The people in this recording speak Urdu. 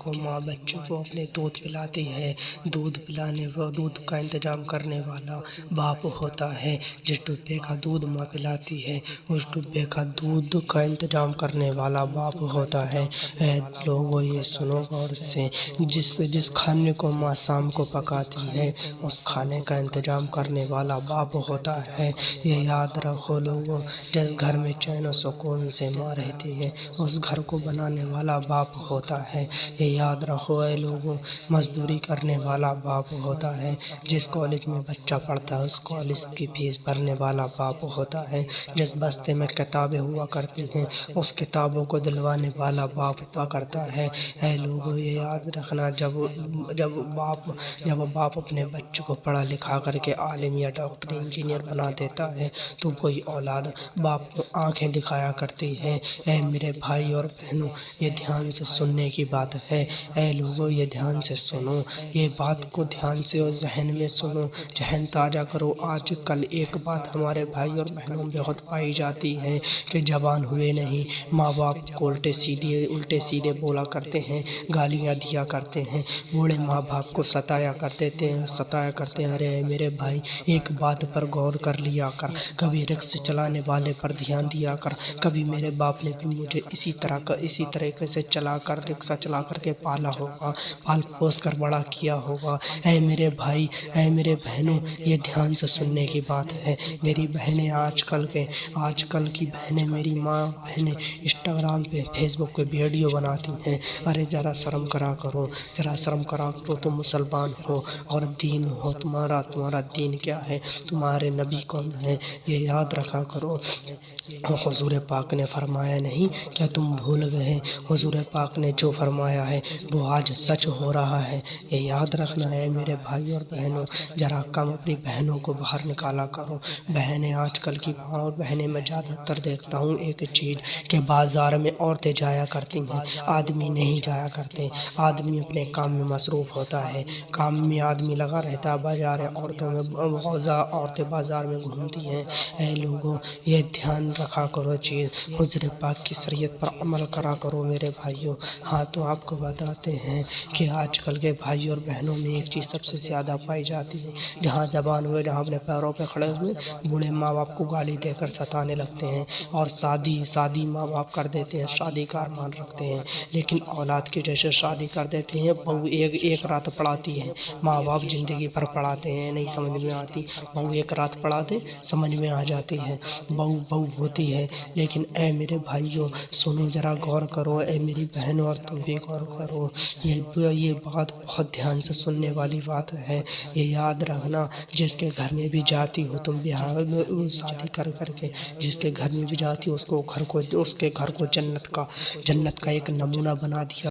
دیکھو ماں بچوں کو اپنے دودھ پلاتی ہے، دودھ دودھ کا انتظام کرنے والا باپ ہوتا ہے۔ جس ڈبے کا دودھ ماں پلاتی ہے اس ڈبے کا دودھ کا انتظام کرنے والا باپ ہوتا ہے۔ اے لوگو یہ سنو غور سے، جس کھانے کو ماں شام کو پکاتی ہے اس کھانے کا انتظام کرنے والا باپ ہوتا ہے۔ یہ یاد رکھو لوگو، جس گھر میں چین و سکون سے ماں رہتی ہے اس گھر کو بنانے والا باپ ہوتا ہے۔ یہ یاد رکھو اے لوگو، مزدوری کرنے والا باپ ہوتا ہے۔ جس کالج میں بچہ پڑھتا ہے اس کالج کی فیس بھرنے والا باپ ہوتا ہے۔ جس بستے میں کتابیں ہوا کرتی ہیں اس کتابوں کو دلوانے والا باپ ہوا کرتا ہے۔ اے لوگو یہ یاد رکھنا، جب باپ اپنے بچے کو پڑھا لکھا کر کے عالم یا ڈاکٹر انجینئر بنا دیتا ہے تو وہی اولاد باپ کو آنکھیں دکھایا کرتی ہے۔ اے میرے بھائی اور بہنوں، یہ دھیان سے سننے کی بات ہے۔ اے لوگو یہ دھیان سے سنو، یہ بات کو دھیان سے اور ذہن میں سنو، ذہن تازہ کرو۔ آج کل ایک بات ہمارے بھائی اور بہنوں میں بہت پائی جاتی ہے کہ جوان ہوئے نہیں ماں باپ کو الٹے سیدھے بولا کرتے ہیں، گالیاں دیا کرتے ہیں، بوڑھے ماں باپ کو ستایا کرتے ہیں۔ ارے میرے بھائی، ایک بات پر غور کر لیا کر، کبھی رکشے چلانے والے پر دھیان دیا کر۔ کبھی میرے باپ نے بھی مجھے اسی طریقے سے رکشہ چلا کر کے پالا ہوگا، پال پوس کر بڑا کیا ہوگا۔ اے میرے بھائی، اے میرے بہنوں، یہ دھیان سے سننے کی بات ہے۔ میری بہنیں آج کل کی بہنیں، میری ماں بہنیں انسٹاگرام پہ فیس بک پہ ویڈیو بناتی ہیں۔ ارے ذرا شرم کرا کرو، تم مسلمان ہو اور دین ہو، تمہارا دین کیا ہے، تمہارے نبی کون ہے، یہ یاد رکھا کرو۔ حضور پاک نے فرمایا نہیں، کیا تم بھول گئے؟ حضور پاک نے جو فرمایا ہے وہ آج سچ ہو رہا ہے، یہ یاد رکھنا ہے میرے بھائی اور بہنوں۔ ذرا کم اپنی بہنوں کو باہر نکالا کرو۔ بہنیں آج کل کی ماں اور بہنیں میں زیادہ تر دیکھتا ہوں ایک چیز کہ بازار میں عورتیں جایا کرتی ہیں، آدمی نہیں جایا کرتے۔ آدمی اپنے کام میں مصروف ہوتا ہے، کام میں آدمی لگا رہتا ہے، عورتیں بازار میں گھومتی ہیں۔ اے لوگوں یہ دھیان رکھا کرو چیز، حضور پاک کی شریعت پر عمل کرا کرو میرے بھائیوں۔ ہاں تو آپ کو بتاتے ہیں کہ آج کل کے بھائی اور بہنوں میں ایک چیز سب سے زیادہ پائی جاتی ہے، جہاں زبان ہوئے، جہاں اپنے پیروں پہ کھڑے ہوئے بوڑھے ماں باپ کو گالی دے کر ستانے لگتے ہیں اور شادی ماں باپ کر دیتے ہیں، شادی کا ارمان رکھتے ہیں لیکن اولاد کی جیسے شادی کر دیتے ہیں۔ بہو ایک رات پڑھاتی ہے، ماں باپ زندگی بھر پڑھاتے ہیں، نہیں سمجھ میں آتی۔ بہو ایک رات پڑھا دے سمجھ میں آ جاتی ہے، بہو ہوتی ہے۔ لیکن اے میرے بھائیوں سنو، ذرا غور کرو، اے میری بہنوں اور تم بھی غور کرو۔ یہ بات بہت دھیان سے سننے والی بات ہے۔ یہ یاد رکھنا، جس کے گھر میں بھی جاتی ہو تم بھی شادی کر کے، جس کے گھر میں بھی جاتی ہو اس کے گھر کو جنت کا ایک نمونہ بنا دیا